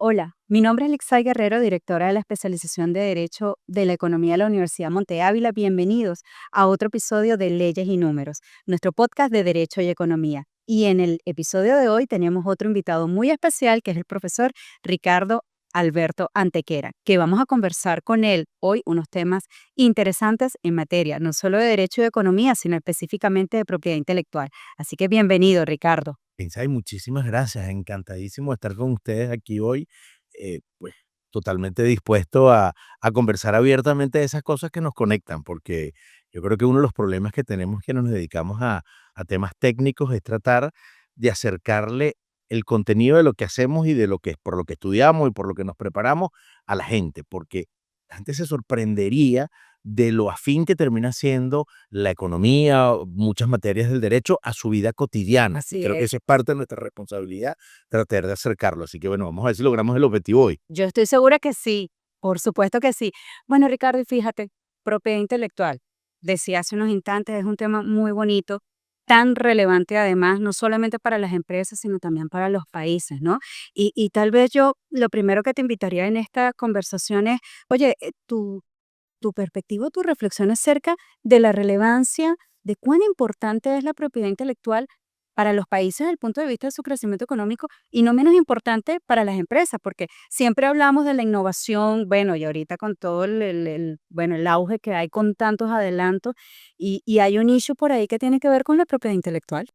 Hola, mi nombre es Lixay Guerrero, directora de la especialización de Derecho de la Economía de la Universidad Monte Ávila. Bienvenidos a otro episodio de Leyes y Números, nuestro podcast de Derecho y Economía. Y en el episodio de hoy tenemos otro invitado muy especial, que es el profesor Ricardo Alberto Antequera, que vamos a conversar con él hoy unos temas interesantes en materia, no solo de Derecho y Economía, sino específicamente de propiedad intelectual. Así que bienvenido, Ricardo. Lindsay, muchísimas gracias. Encantadísimo de estar con ustedes aquí hoy. Pues totalmente dispuesto a conversar abiertamente de esas cosas que nos conectan, porque yo creo que uno de los problemas que tenemos que nos dedicamos a temas técnicos es tratar de acercarle el contenido de lo que hacemos y de lo que por lo que estudiamos y por lo que nos preparamos a la gente, porque la gente se sorprendería de lo afín que termina siendo la economía, o muchas materias del derecho a su vida cotidiana. Y Así creo que es. esa es parte de nuestra responsabilidad, tratar de acercarlo. Así que bueno, vamos a ver si logramos el objetivo hoy. Yo estoy segura que sí, por supuesto que sí. Bueno, Ricardo, y fíjate, propiedad intelectual, decía hace unos instantes, es un tema muy bonito, tan relevante además, no solamente para las empresas, sino también para los países, ¿no? Y tal vez yo lo primero que te invitaría en esta conversación es, oye, tu perspectiva, tu reflexión acerca de la relevancia, de cuán importante es la propiedad intelectual para los países desde el punto de vista de su crecimiento económico y no menos importante para las empresas, porque siempre hablamos de la innovación, bueno, y ahorita con todo bueno, el auge que hay con tantos adelantos, y hay un issue por ahí que tiene que ver con la propiedad intelectual.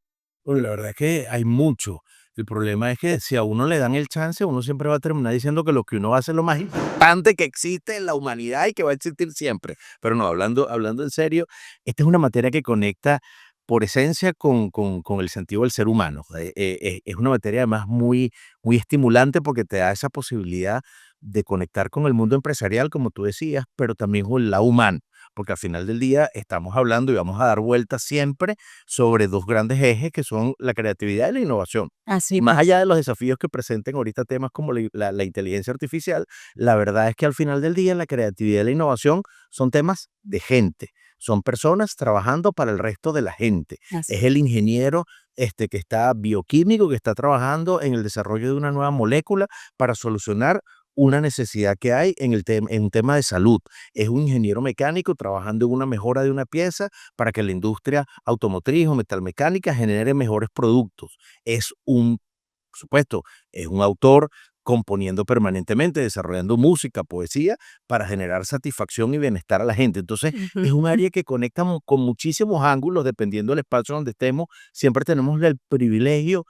Bueno, la verdad es que hay mucho. El problema es que si a uno le dan el chance, uno siempre va a terminar diciendo que lo que uno hace es lo más importante que existe en la humanidad y que va a existir siempre. Pero no, hablando en serio, esta es una materia que conecta por esencia con el sentido del ser humano. Es una materia además muy estimulante porque te da esa posibilidad de conectar con el mundo empresarial, como tú decías, pero también con el lado humano, porque al final del día estamos hablando y vamos a dar vueltas siempre sobre dos grandes ejes que son la creatividad y la innovación. Así Más pues. allá de los desafíos que presenten ahorita temas como la inteligencia artificial, la verdad es que al final del día la creatividad y la innovación son temas de gente, son personas trabajando para el resto de la gente. Así. Es el ingeniero que está bioquímico, que está trabajando en el desarrollo de una nueva molécula para solucionar una necesidad que hay en un tema de salud. Es un ingeniero mecánico trabajando en una mejora de una pieza para que la industria automotriz o metalmecánica genere mejores productos. Por supuesto, es un autor componiendo permanentemente, desarrollando música, poesía, para generar satisfacción y bienestar a la gente. Entonces, Ujú. es un área que conecta con muchísimos ángulos, dependiendo del espacio donde estemos. Siempre tenemos el privilegio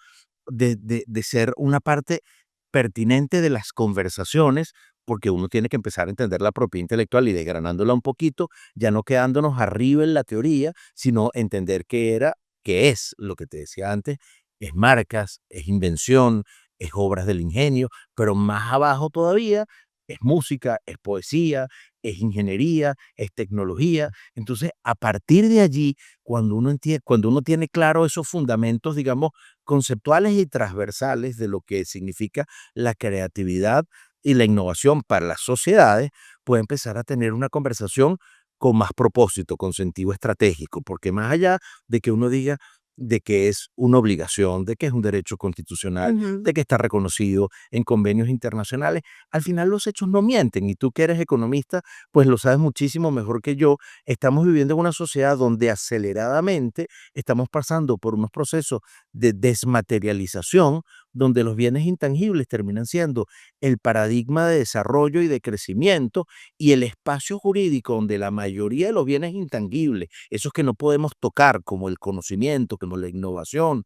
de ser una parte pertinente de las conversaciones, porque uno tiene que empezar a entender la propiedad intelectual y desgranándola un poquito, ya no quedándonos arriba en la teoría, sino entender qué es lo que te decía antes, es marcas, es invención, es obras del ingenio, pero más abajo todavía es música, es poesía, es ingeniería, es tecnología. Entonces, a partir de allí, cuando uno tiene claro esos fundamentos, digamos, conceptuales y transversales de lo que significa la creatividad y la innovación para las sociedades, puede empezar a tener una conversación con más propósito, con sentido estratégico, porque más allá de que uno diga de que es una obligación, de que es un derecho constitucional, Ujú. de que está reconocido en convenios internacionales, al final los hechos no mienten y tú que eres economista, pues lo sabes muchísimo mejor que yo. Estamos viviendo en una sociedad donde aceleradamente estamos pasando por unos procesos de desmaterialización, donde los bienes intangibles terminan siendo el paradigma de desarrollo y de crecimiento y el espacio jurídico donde la mayoría de los bienes intangibles, esos que no podemos tocar, como el conocimiento, como la innovación,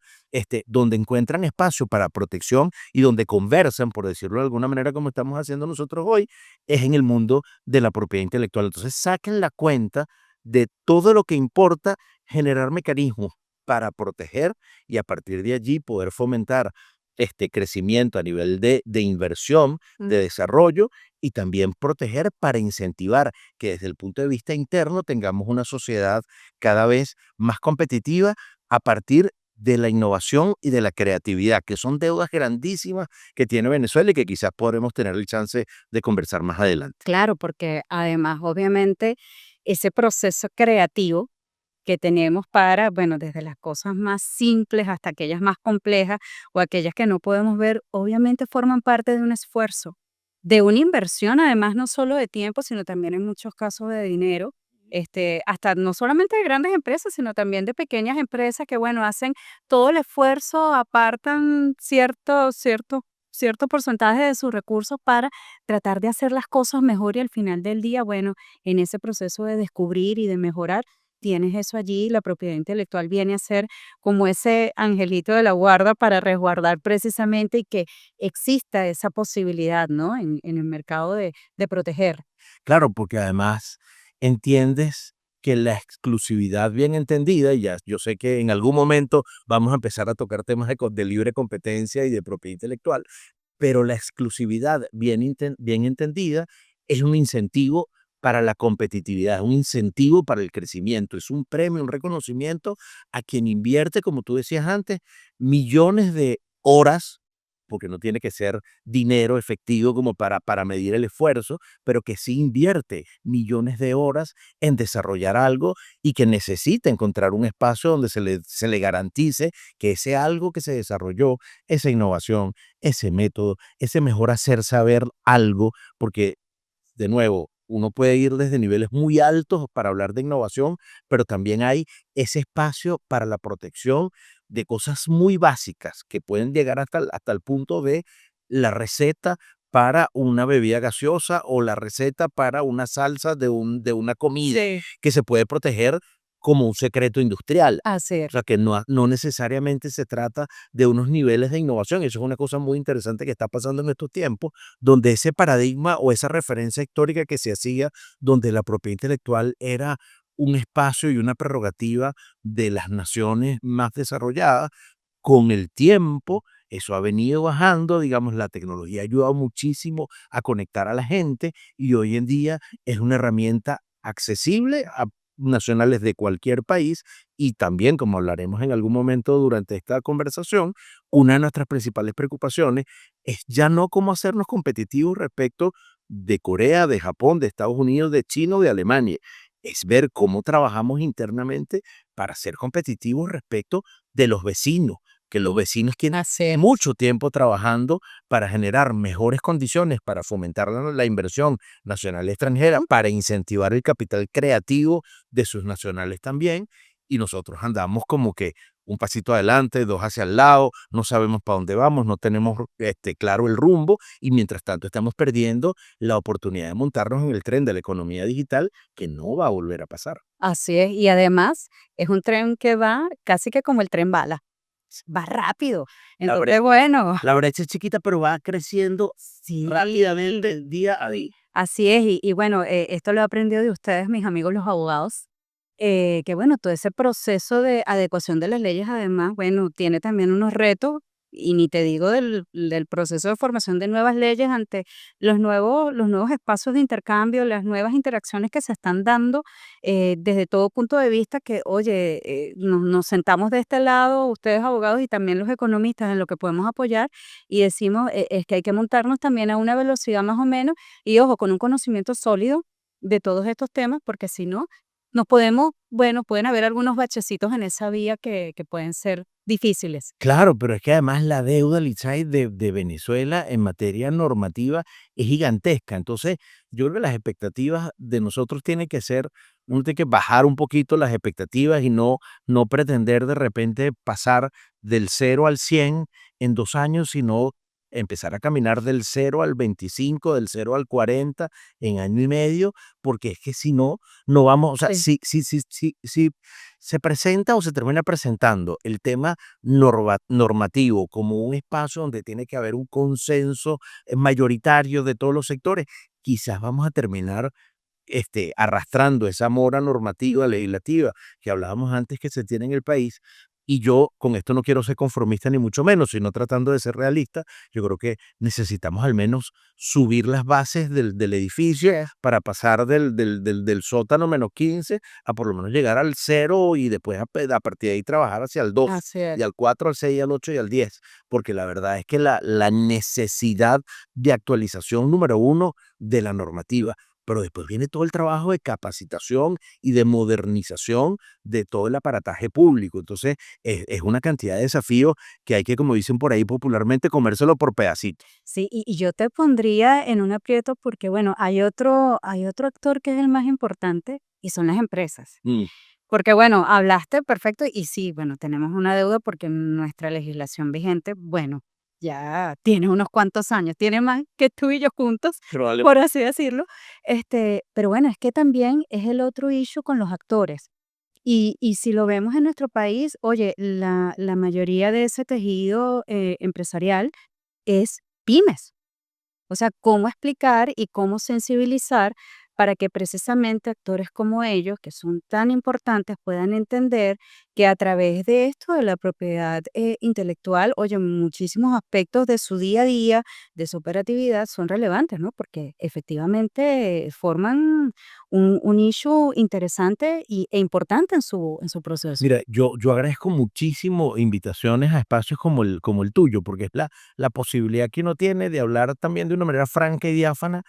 donde encuentran espacio para protección y donde conversan, por decirlo de alguna manera, como estamos haciendo nosotros hoy, es en el mundo de la propiedad intelectual. Entonces, saquen la cuenta de todo lo que importa generar mecanismos para proteger y a partir de allí poder fomentar este crecimiento a nivel de inversión, de desarrollo y también proteger para incentivar que desde el punto de vista interno tengamos una sociedad cada vez más competitiva a partir de la innovación y de la creatividad, que son deudas grandísimas que tiene Venezuela y que quizás podremos tener el chance de conversar más adelante. Claro, porque además, obviamente, ese proceso creativo que tenemos para, bueno, desde las cosas más simples hasta aquellas más complejas o aquellas que no podemos ver, obviamente forman parte de un esfuerzo, de una inversión, además no solo de tiempo, sino también en muchos casos de dinero. Hasta no solamente de grandes empresas, sino también de pequeñas empresas que, bueno, hacen todo el esfuerzo, apartan cierto porcentaje de sus recursos para tratar de hacer las cosas mejor y al final del día, bueno, en ese proceso de descubrir y de mejorar, tienes eso allí, la propiedad intelectual viene a ser como ese angelito de la guarda para resguardar precisamente y que exista esa posibilidad, ¿no? En el mercado de proteger. Claro, porque además entiendes que la exclusividad bien entendida, y ya yo sé que en algún momento vamos a empezar a tocar temas de libre competencia y de propiedad intelectual, pero la exclusividad bien entendida es un incentivo para la competitividad, es un incentivo para el crecimiento, es un premio, un reconocimiento a quien invierte, como tú decías antes, millones de horas, porque no tiene que ser dinero efectivo como para medir el esfuerzo, pero que sí invierte millones de horas en desarrollar algo y que necesita encontrar un espacio donde se le garantice que ese algo que se desarrolló, esa innovación, ese método, ese mejor hacer saber algo, porque de nuevo, uno puede ir desde niveles muy altos para hablar de innovación, pero también hay ese espacio para la protección de cosas muy básicas que pueden llegar hasta el punto de la receta para una bebida gaseosa o la receta para una salsa de una comida, Sí. que se puede proteger como un secreto industrial. O Hacer. sea, que no necesariamente se trata de unos niveles de innovación. Eso es una cosa muy interesante que está pasando en estos tiempos, donde ese paradigma o esa referencia histórica que se hacía, donde la propiedad intelectual era un espacio y una prerrogativa de las naciones más desarrolladas, con el tiempo eso ha venido bajando, digamos, la tecnología ha ayudado muchísimo a conectar a la gente y hoy en día es una herramienta accesible a nacionales de cualquier país y también, como hablaremos en algún momento durante esta conversación, una de nuestras principales preocupaciones es ya no cómo hacernos competitivos respecto de Corea, de Japón, de Estados Unidos, de China o de Alemania, es ver cómo trabajamos internamente para ser competitivos respecto de los vecinos, que los vecinos tienen Hacer. mucho tiempo trabajando para generar mejores condiciones, para fomentar la inversión nacional y extranjera, para incentivar el capital creativo de sus nacionales también, y nosotros andamos como que un pasito adelante, dos hacia el lado, no sabemos para dónde vamos, no tenemos claro el rumbo, y mientras tanto estamos perdiendo la oportunidad de montarnos en el tren de la economía digital, que no va a volver a pasar. Así es. Y además es un tren que va casi que como el tren bala, va rápido. La bre Entonces, bueno, la brecha es chiquita, pero va creciendo sí, rápidamente día a día. así es. Y bueno, esto lo he aprendido de ustedes, mis amigos los abogados, que bueno, todo ese proceso de adecuación de las leyes, además, bueno, tiene también unos retos, y ni te digo del proceso de formación de nuevas leyes ante los nuevos espacios de intercambio, las nuevas interacciones que se están dando desde todo punto de vista, que, oye, nos sentamos de este lado, ustedes abogados y también los economistas, en lo que podemos apoyar y decimos, es que hay que montarnos también a una velocidad más o menos y, ojo, con un conocimiento sólido de todos estos temas, porque si no, nos podemos, bueno, pueden haber algunos bachecitos en esa vía que pueden ser difíciles. Claro, pero es que además la deuda, Litzai, de Venezuela en materia normativa es gigantesca. Entonces, yo creo que las expectativas de nosotros tienen que ser, uno tiene que bajar un poquito las expectativas y no pretender de repente pasar del 0 al 100 en 2 años, sino empezar a caminar del 0 al 25, del 0 al 40 en año y medio, porque es que si no, no vamos, o sea, Sí. si se presenta o se termina presentando el tema normativo como un espacio donde tiene que haber un consenso mayoritario de todos los sectores, quizás vamos a terminar arrastrando esa mora normativa, legislativa que hablábamos antes que se tiene en el país. Y yo con esto no quiero ser conformista ni mucho menos, sino tratando de ser realista. Yo creo que necesitamos al menos subir las bases del edificio Yes. para pasar del sótano -15 a por lo menos llegar al 0 y después a partir de ahí trabajar hacia el 2 Así es. y al 4 al 6 al 8 y al 10 porque la verdad es que la necesidad de actualización número uno de la normativa pero después viene todo el trabajo de capacitación y de modernización de todo el aparataje público. Entonces, es una cantidad de desafíos que hay que, como dicen por ahí popularmente, comérselo por pedacitos. Sí, y yo te pondría en un aprieto porque, bueno, hay otro actor que es el más importante y son las empresas. Mm. Porque, bueno, hablaste perfecto y sí, bueno, tenemos una deuda porque nuestra legislación vigente, bueno, ya tiene unos cuantos años, tiene más que tú y yo juntos, por así decirlo. Pero bueno, es que también es el otro issue con los actores. Y si lo vemos en nuestro país, oye, la mayoría de ese tejido empresarial es pymes. O sea, cómo explicar y cómo sensibilizar para que precisamente actores como ellos, que son tan importantes, puedan entender que a través de esto de la propiedad intelectual, oye, muchísimos aspectos de su día a día, de su operatividad, son relevantes, ¿no? Porque efectivamente forman un issue interesante e importante en su proceso. Mira, yo agradezco muchísimo invitaciones a espacios como el tuyo, porque es la posibilidad que uno tiene de hablar también de una manera franca y diáfana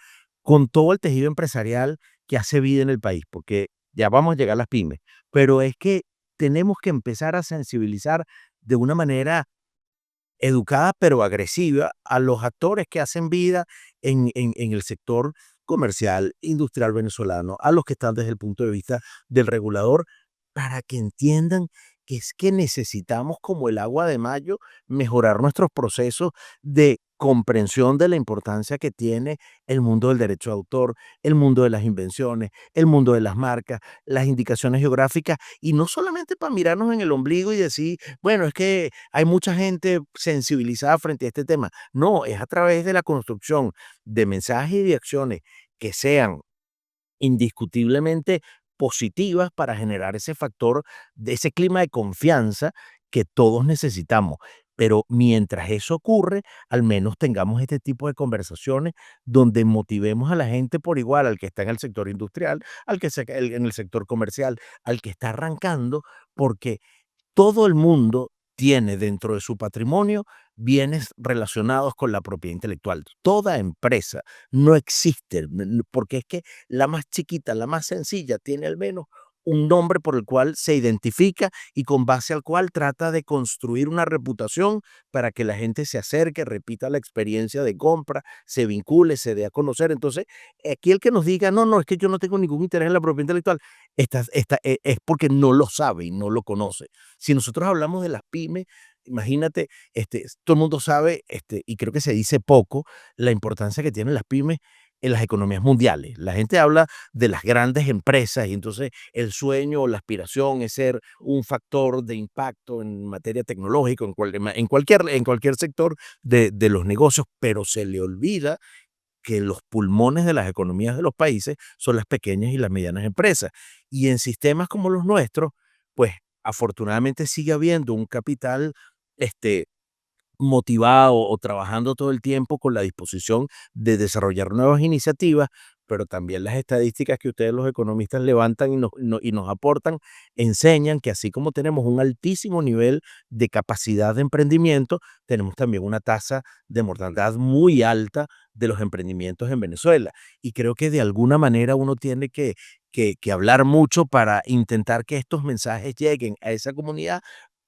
con todo el tejido empresarial que hace vida en el país, porque ya vamos a llegar a las pymes, pero es que tenemos que empezar a sensibilizar de una manera educada pero agresiva a los actores que hacen vida en el sector comercial, industrial venezolano, a los que están desde el punto de vista del regulador, para que entiendan que es que necesitamos, como el agua de mayo, mejorar nuestros procesos de comprensión de la importancia que tiene el mundo del derecho de autor, el mundo de las invenciones, el mundo de las marcas, las indicaciones geográficas, y no solamente para mirarnos en el ombligo y decir, bueno, es que hay mucha gente sensibilizada frente a este tema. No, es a través de la construcción de mensajes y de acciones que sean indiscutiblemente positivas para generar ese factor, de ese clima de confianza que todos necesitamos. Pero mientras eso ocurre, al menos tengamos este tipo de conversaciones donde motivemos a la gente por igual, al que está en el sector industrial, al que está en el sector comercial, al que está arrancando, porque todo el mundo tiene dentro de su patrimonio bienes relacionados con la propiedad intelectual. Toda empresa no existe, porque es que la más chiquita, la más sencilla, tiene al menos un nombre por el cual se identifica y con base al cual trata de construir una reputación para que la gente se acerque, repita la experiencia de compra, se vincule, se dé a conocer. Entonces, aquí el que nos diga, no, no, es que yo no tengo ningún interés en la propiedad intelectual, es porque no lo sabe y no lo conoce. Si nosotros hablamos de las pymes, imagínate, todo el mundo sabe, y creo que se dice poco, la importancia que tienen las pymes en las economías mundiales. La gente habla de las grandes empresas y entonces el sueño o la aspiración es ser un factor de impacto en materia tecnológica, en cualquier sector de los negocios, pero se le olvida que los pulmones de las economías de los países son las pequeñas y las medianas empresas. Y en sistemas como los nuestros, pues afortunadamente sigue habiendo un capital este, motivado o trabajando todo el tiempo con la disposición de desarrollar nuevas iniciativas, pero también las estadísticas que ustedes los economistas levantan y nos aportan enseñan que así como tenemos un altísimo nivel de capacidad de emprendimiento, tenemos también una tasa de mortandad muy alta de los emprendimientos en Venezuela. Y creo que de alguna manera uno tiene que hablar mucho para intentar que estos mensajes lleguen a esa comunidad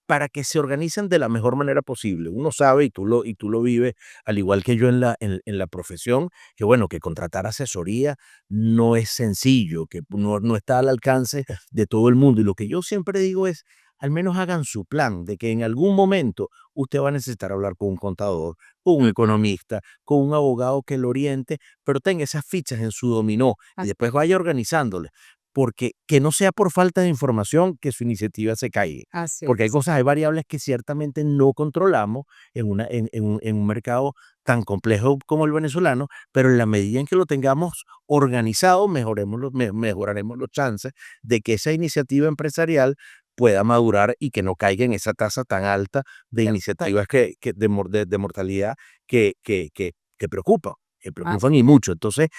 para que se organicen de la mejor manera posible. Uno sabe, y tú lo vives, al igual que yo en la profesión, que bueno, que contratar asesoría no es sencillo, que no está al alcance de todo el mundo. Y lo que yo siempre digo es, al menos hagan su plan de que en algún momento usted va a necesitar hablar con un contador, con un economista, con un abogado que lo oriente, pero tenga esas fichas en su dominó y después vaya organizándole, porque que no sea por falta de información que su iniciativa se caiga. Así Porque es. hay variables que ciertamente no controlamos en un mercado tan complejo como el venezolano, pero en la medida en que lo tengamos organizado, mejoraremos los chances de que esa iniciativa empresarial pueda madurar y que no caiga en esa tasa tan alta de iniciativas de mortalidad que preocupa, que Ah, preocupan y mucho. Entonces,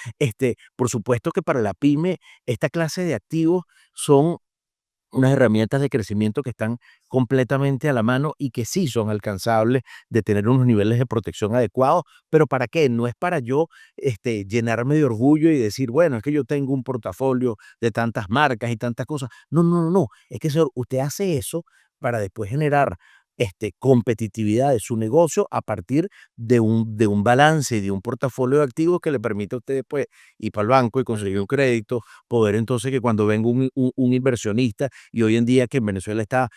por supuesto que para la pyme, esta clase de activos son unas herramientas de crecimiento que están completamente a la mano y que sí son alcanzables de tener unos niveles de protección adecuados, pero ¿para qué? No es para yo llenarme de orgullo y decir, bueno, es que yo tengo un portafolio de tantas marcas y tantas cosas. No, no, no, no. Es que señor, usted hace eso para después generar competitividad de su negocio a partir de un balance y de un portafolio de activos que le permite a usted después ir para el banco y conseguir un crédito, poder entonces que cuando venga un inversionista, y hoy en día que en Venezuela está,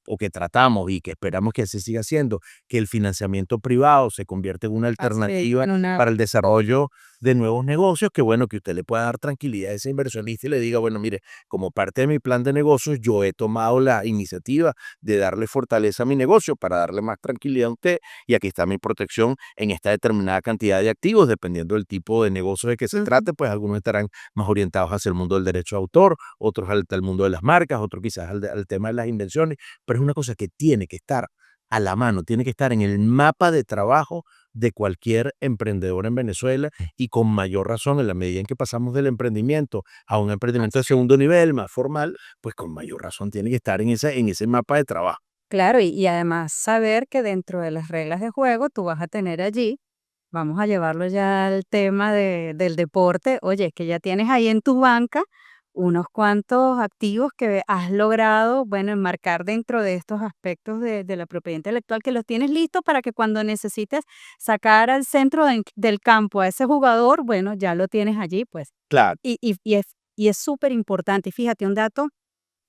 o que tratamos y que esperamos que así siga siendo, que el financiamiento privado se convierte en una Así, alternativa en una para el desarrollo de nuevos negocios, que bueno, que usted le pueda dar tranquilidad a ese inversionista y le diga, bueno, mire, como parte de mi plan de negocios, yo he tomado la iniciativa de darle fortaleza a mi negocio para darle más tranquilidad a usted y aquí está mi protección en esta determinada cantidad de activos, dependiendo del tipo de negocio de que se ujú. trate, pues algunos estarán más orientados hacia el mundo del derecho de autor, otros al mundo de las marcas, otros quizás al tema de las invenciones, pero es una cosa que tiene que estar a la mano, tiene que estar en el mapa de trabajo de cualquier emprendedor en Venezuela y con mayor razón en la medida en que pasamos del emprendimiento a un emprendimiento de Así. segundo nivel, más formal, pues con mayor razón tiene que estar en ese mapa de trabajo. Claro, y además saber que dentro de las reglas de juego tú vas a tener allí, vamos a llevarlo ya al tema del deporte, oye, que ya tienes ahí en tu banca unos cuantos activos que has logrado, bueno, enmarcar dentro de estos aspectos de la propiedad intelectual, que los tienes listos para que cuando necesites sacar al centro del campo a ese jugador, bueno, ya lo tienes allí, pues. Claro. Y es súper importante. Y fíjate, un dato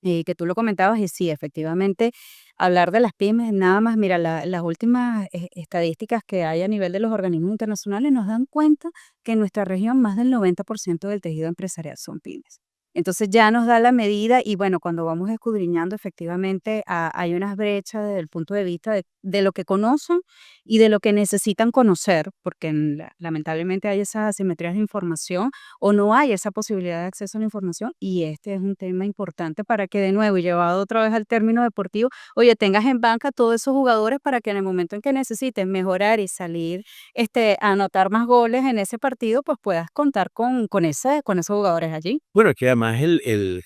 que tú lo comentabas, y sí, efectivamente, hablar de las pymes, nada más, mira, las últimas estadísticas que hay a nivel de los organismos internacionales nos dan cuenta que en nuestra región más del 90% del tejido empresarial son pymes. Entonces ya nos da la medida y bueno, cuando vamos escudriñando, efectivamente hay unas brechas desde el punto de vista de lo que conocen y de lo que necesitan conocer, porque lamentablemente hay esas asimetrías de información o no hay esa posibilidad de acceso a la información y este es un tema importante para que de nuevo, y llevado otra vez al término deportivo, oye, tengas en banca todos esos jugadores para que en el momento en que necesites mejorar y salir a anotar más goles en ese partido, pues puedas contar con esos jugadores allí. Bueno, es que además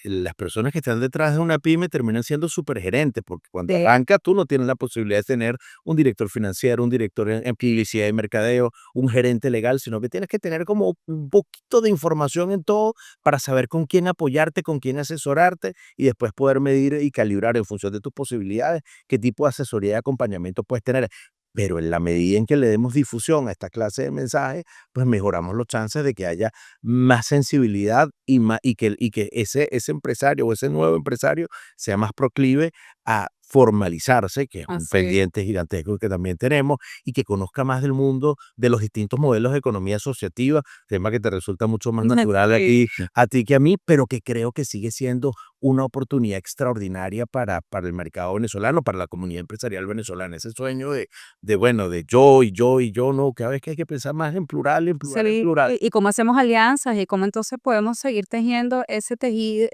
las personas que están detrás de una pyme terminan siendo supergerentes, porque cuando De arranca tú no tienes la posibilidad de tener un director financiero, un director en publicidad y mercadeo, un gerente legal, sino que tienes que tener como un poquito de información en todo para saber con quién apoyarte, con quién asesorarte y después poder medir y calibrar en función de tus posibilidades qué tipo de asesoría y acompañamiento puedes tener. Pero en la medida en que le demos difusión a esta clase de mensajes, pues mejoramos los chances de que haya más sensibilidad y que ese empresario o ese nuevo empresario sea más proclive a formalizarse, que es un así pendiente gigantesco que también tenemos, y que conozca más del mundo de los distintos modelos de economía asociativa, tema que te resulta mucho más natural sí. a ti que a mí, pero que creo que sigue siendo una oportunidad extraordinaria para el mercado venezolano, para la comunidad empresarial venezolana. Ese sueño bueno, de yo y yo y yo, no, cada vez que hay que pensar más en plural, en plural, en Sí, plural. y cómo hacemos alianzas y cómo entonces podemos seguir tejiendo ese tejido,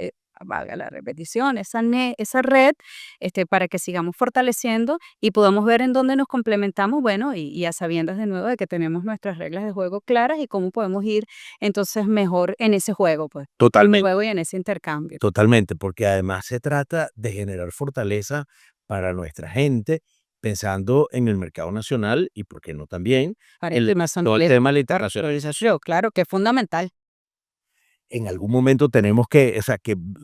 valga la repetición, esa red, para que sigamos fortaleciendo y podamos ver en dónde nos complementamos, bueno, y a sabiendas de nuevo de que tenemos nuestras reglas de juego claras y cómo podemos ir entonces mejor en ese juego, pues, en ese Totalmente, juego y en ese intercambio. totalmente, porque además se trata de generar fortaleza para nuestra gente, pensando en el mercado nacional y, por qué no también, Para en todo el tema de la internacional. internacionalización, claro, que es fundamental. En algún momento tenemos que, o sea,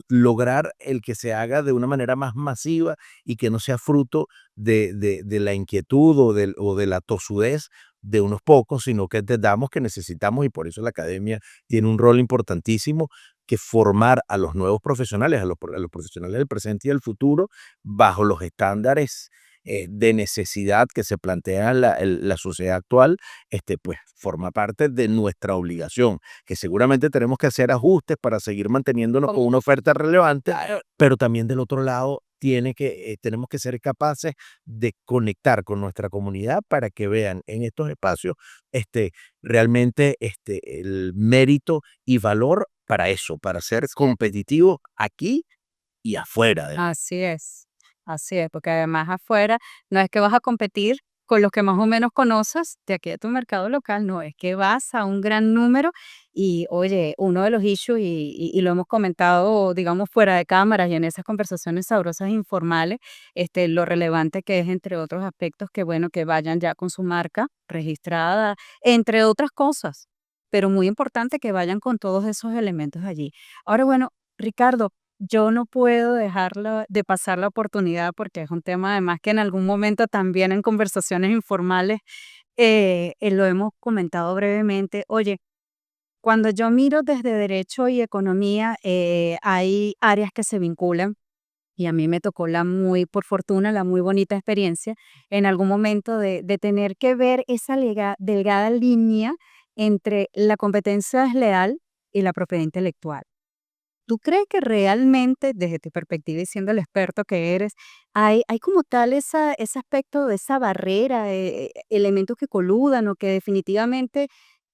lograr el que se haga de una manera más masiva y que no sea fruto de la inquietud o de la tosudez de unos pocos, sino que entendamos que necesitamos, y por eso la academia tiene un rol importantísimo, que formar a los nuevos profesionales, a los profesionales del presente y del futuro, bajo los estándares de necesidad que se plantea la sociedad actual, pues forma parte de nuestra obligación, que seguramente tenemos que hacer ajustes para seguir manteniéndonos con Como una oferta relevante, claro, pero también del otro lado tenemos que ser capaces de conectar con nuestra comunidad para que vean en estos espacios realmente el mérito y valor para eso, para ser así es. competitivos aquí y afuera. Así es, porque además afuera no es que vas a competir con los que más o menos conoces de aquí de tu mercado local, no es que vas a un gran número y oye, uno de los issues y lo hemos comentado, digamos, fuera de cámaras y en esas conversaciones sabrosas e informales, lo relevante que es, entre otros aspectos, que bueno, que vayan ya con su marca registrada, entre otras cosas, pero muy importante que vayan con todos esos elementos allí. Ahora, bueno, Ricardo, yo no puedo dejarla de pasar la oportunidad porque es un tema además que en algún momento también en conversaciones informales lo hemos comentado brevemente. Oye, cuando yo miro desde derecho y economía, hay áreas que se vinculan y a mí me tocó por fortuna, la muy bonita experiencia en algún momento de tener que ver esa delgada línea entre la competencia desleal y la propiedad intelectual. ¿Tú crees que realmente, desde tu perspectiva y siendo el experto que eres, hay como tal ese aspecto de esa barrera, elementos que coludan o que definitivamente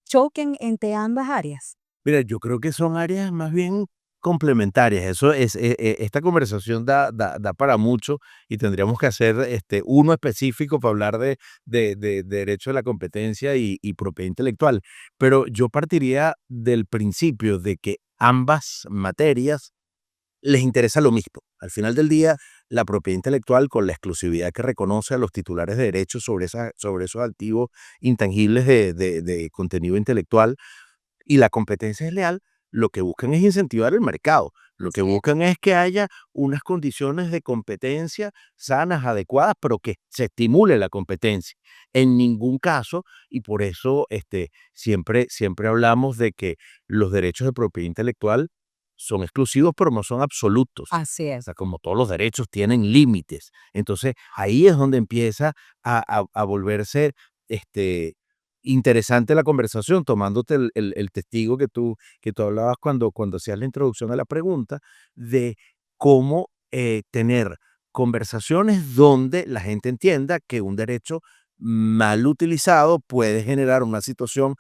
choquen entre ambas áreas? Mira, yo creo que son áreas más bien complementarias. Eso es, esta conversación da para mucho y tendríamos que hacer uno específico para hablar de derecho de la competencia y propiedad intelectual. Pero yo partiría del principio de que ambas materias les interesa lo mismo. Al final del día, la propiedad intelectual, con la exclusividad que reconoce a los titulares de derechos sobre esos activos intangibles de contenido intelectual, y la competencia es leal, lo que buscan es incentivar el mercado. Lo que Así es. buscan es que haya unas condiciones de competencia sanas, adecuadas, pero que se estimule la competencia. En ningún caso, y por eso siempre hablamos de que los derechos de propiedad intelectual son exclusivos, pero no son absolutos. Así O es. sea, como todos los derechos tienen límites. Entonces, ahí es donde empieza a volverse este, interesante la conversación, tomándote el testigo que tú hablabas cuando hacías la introducción a la pregunta, de cómo tener conversaciones donde la gente entienda que un derecho mal utilizado puede generar una situación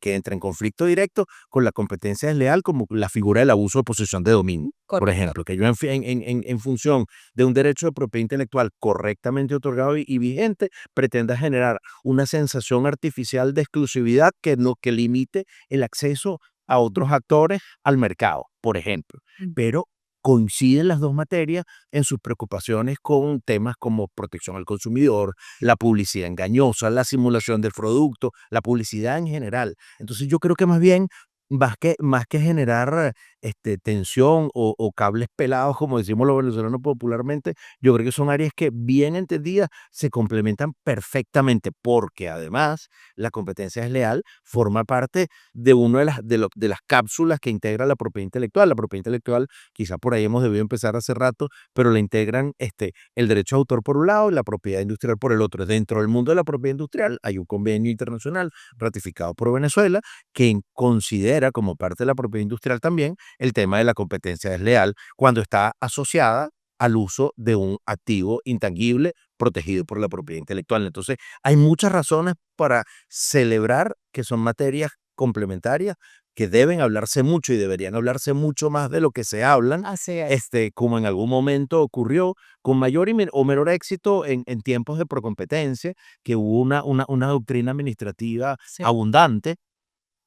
que entra en conflicto directo con la competencia desleal, como la figura del abuso de posición de dominio. Por Correcto. ejemplo, que yo en función de un derecho de propiedad intelectual correctamente otorgado y vigente, pretenda generar una sensación artificial de exclusividad que limite el acceso a otros actores al mercado, por ejemplo. Mm. Pero coinciden las dos materias en sus preocupaciones con temas como protección al consumidor, la publicidad engañosa, la simulación del producto, la publicidad en general. Entonces yo creo que más bien, más que generar tensión o cables pelados, como decimos los venezolanos popularmente, yo creo que son áreas que bien entendidas se complementan perfectamente, porque además la competencia desleal forma parte de una de las cápsulas que integra la propiedad intelectual. La propiedad intelectual, quizá por ahí hemos debido empezar hace rato, pero la integran el derecho de autor por un lado y la propiedad industrial por el otro. Dentro del mundo de la propiedad industrial hay un convenio internacional ratificado por Venezuela que considera como parte de la propiedad industrial también el tema de la competencia desleal cuando está asociada al uso de un activo intangible protegido por la propiedad intelectual. Entonces, hay muchas razones para celebrar que son materias complementarias que deben hablarse mucho y deberían hablarse mucho más de lo que se hablan, Así es. como en algún momento ocurrió, con mayor o menor éxito en tiempos de procompetencia, que hubo una doctrina administrativa Sí. abundante,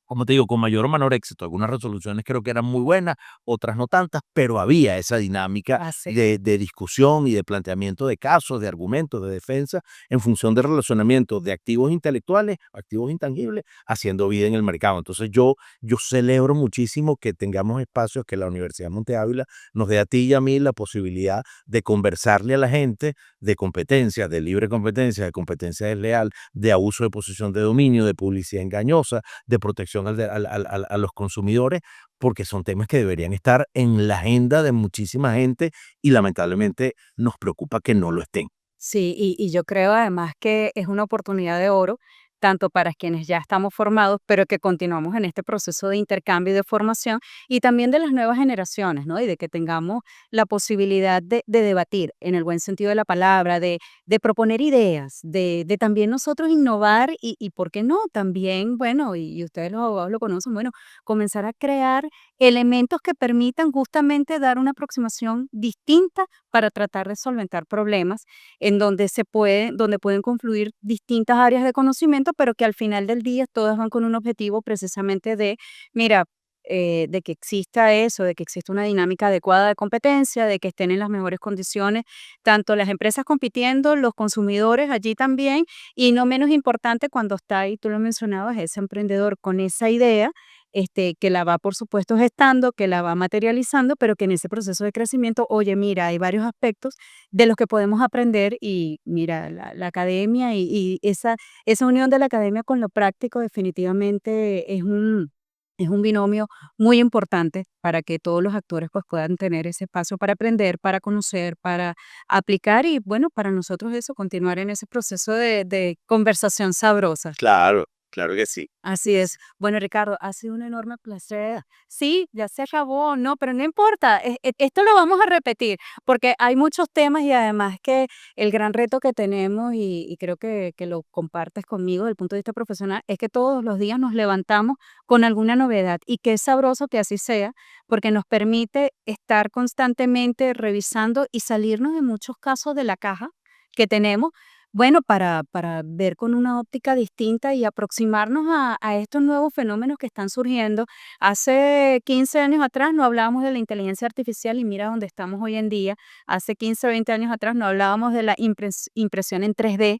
como te digo, con mayor o menor éxito. Algunas resoluciones creo que eran muy buenas, otras no tantas, pero había esa dinámica Así. de discusión y de planteamiento de casos, de argumentos, de defensa, en función del relacionamiento de activos intelectuales, activos intangibles, haciendo vida en el mercado. Entonces yo celebro muchísimo que tengamos espacios que la Universidad Monte Ávila nos dé a ti y a mí la posibilidad de conversarle a la gente de competencia, de libre competencia, de competencia desleal, de abuso de posición de dominio, de publicidad engañosa, de protección a los consumidores, porque son temas que deberían estar en la agenda de muchísima gente y lamentablemente nos preocupa que no lo estén. Sí, y yo creo además que es una oportunidad de oro tanto para quienes ya estamos formados, pero que continuamos en este proceso de intercambio y de formación, y también de las nuevas generaciones, ¿no? Y de que tengamos la posibilidad de debatir en el buen sentido de la palabra, de proponer ideas, de también nosotros innovar y ¿por qué no? También, bueno, y ustedes los abogados lo conocen, bueno, comenzar a crear elementos que permitan justamente dar una aproximación distinta para tratar de solventar problemas en donde donde pueden confluir distintas áreas de conocimiento, pero que al final del día todas van con un objetivo precisamente de, mira, de que exista eso, de que exista una dinámica adecuada de competencia, de que estén en las mejores condiciones, tanto las empresas compitiendo, los consumidores allí también, y no menos importante cuando está ahí, tú lo mencionabas, ese emprendedor con esa idea, que la va, por supuesto, gestando, que la va materializando, pero que en ese proceso de crecimiento, oye, mira, hay varios aspectos de los que podemos aprender y mira, la academia y esa unión de la academia con lo práctico definitivamente es un binomio muy importante para que todos los actores pues puedan tener ese espacio para aprender, para conocer, para aplicar y bueno, para nosotros eso, continuar en ese proceso de conversación sabrosa. Claro, claro que sí. Así es. Bueno, Ricardo, ha sido un enorme placer. Sí, ya se acabó, no, pero no importa. Esto lo vamos a repetir porque hay muchos temas y además que el gran reto que tenemos y creo que lo compartes conmigo desde el punto de vista profesional es que todos los días nos levantamos con alguna novedad y que es sabroso que así sea porque nos permite estar constantemente revisando y salirnos en muchos casos de la caja que tenemos bueno, para ver con una óptica distinta y aproximarnos a estos nuevos fenómenos que están surgiendo. Hace 15 años atrás no hablábamos de la inteligencia artificial y mira dónde estamos hoy en día. Hace 15 o 20 años atrás no hablábamos de la impresión en 3D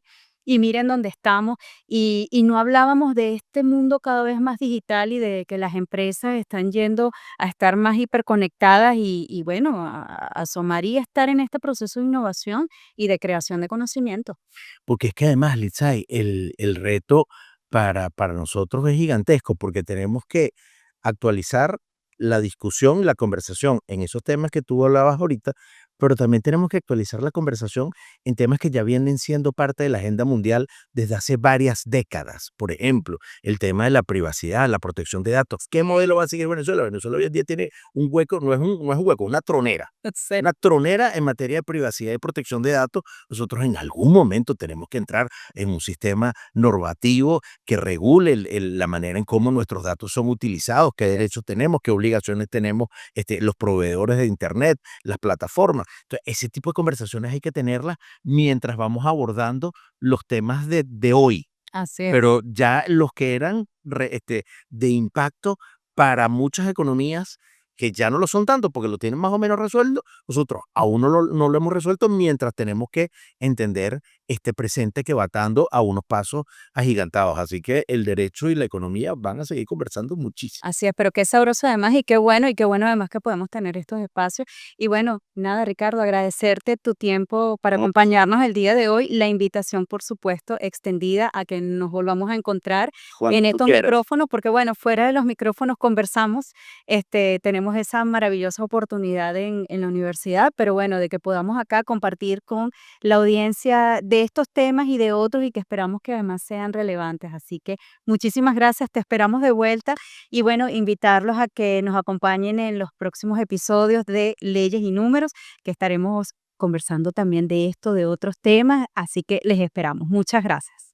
y miren dónde estamos. Y no hablábamos de este mundo cada vez más digital y de que las empresas están yendo a estar más hiperconectadas y bueno, a asomar y estar en este proceso de innovación y de creación de conocimiento. Porque es que además, Litzai, el reto para nosotros es gigantesco, porque tenemos que actualizar la discusión y la conversación en esos temas que tú hablabas ahorita, pero también tenemos que actualizar la conversación en temas que ya vienen siendo parte de la agenda mundial desde hace varias décadas. Por ejemplo, el tema de la privacidad, la protección de datos. ¿Qué modelo va a seguir Venezuela? Venezuela hoy en día tiene un hueco, no es un hueco, Sí. una tronera en materia de privacidad y protección de datos. Nosotros en algún momento tenemos que entrar en un sistema normativo que regule la manera en cómo nuestros datos son utilizados, qué derechos tenemos, qué obligaciones tenemos los proveedores de Internet, las plataformas. Entonces, ese tipo de conversaciones hay que tenerlas mientras vamos abordando los temas de hoy, Así es. pero ya los que eran de impacto para muchas economías que ya no lo son tanto porque lo tienen más o menos resuelto, nosotros aún no lo hemos resuelto mientras tenemos que entender este presente que va dando a unos pasos agigantados. Así que el derecho y la economía van a seguir conversando muchísimo. Así es, pero qué sabroso además y qué bueno además que podemos tener estos espacios. Y bueno, nada, Ricardo, agradecerte tu tiempo para ¿No? acompañarnos el día de hoy, la invitación, por supuesto, extendida a que nos volvamos a encontrar Cuando en tú estos quieras. micrófonos, porque bueno, fuera de los micrófonos conversamos, tenemos esa maravillosa oportunidad en la universidad, pero bueno, de que podamos acá compartir con la audiencia de estos temas y de otros y que esperamos que además sean relevantes. Así que muchísimas gracias, te esperamos de vuelta y bueno, invitarlos a que nos acompañen en los próximos episodios de Leyes y Números, que estaremos conversando también de esto, de otros temas, así que les esperamos. Muchas gracias.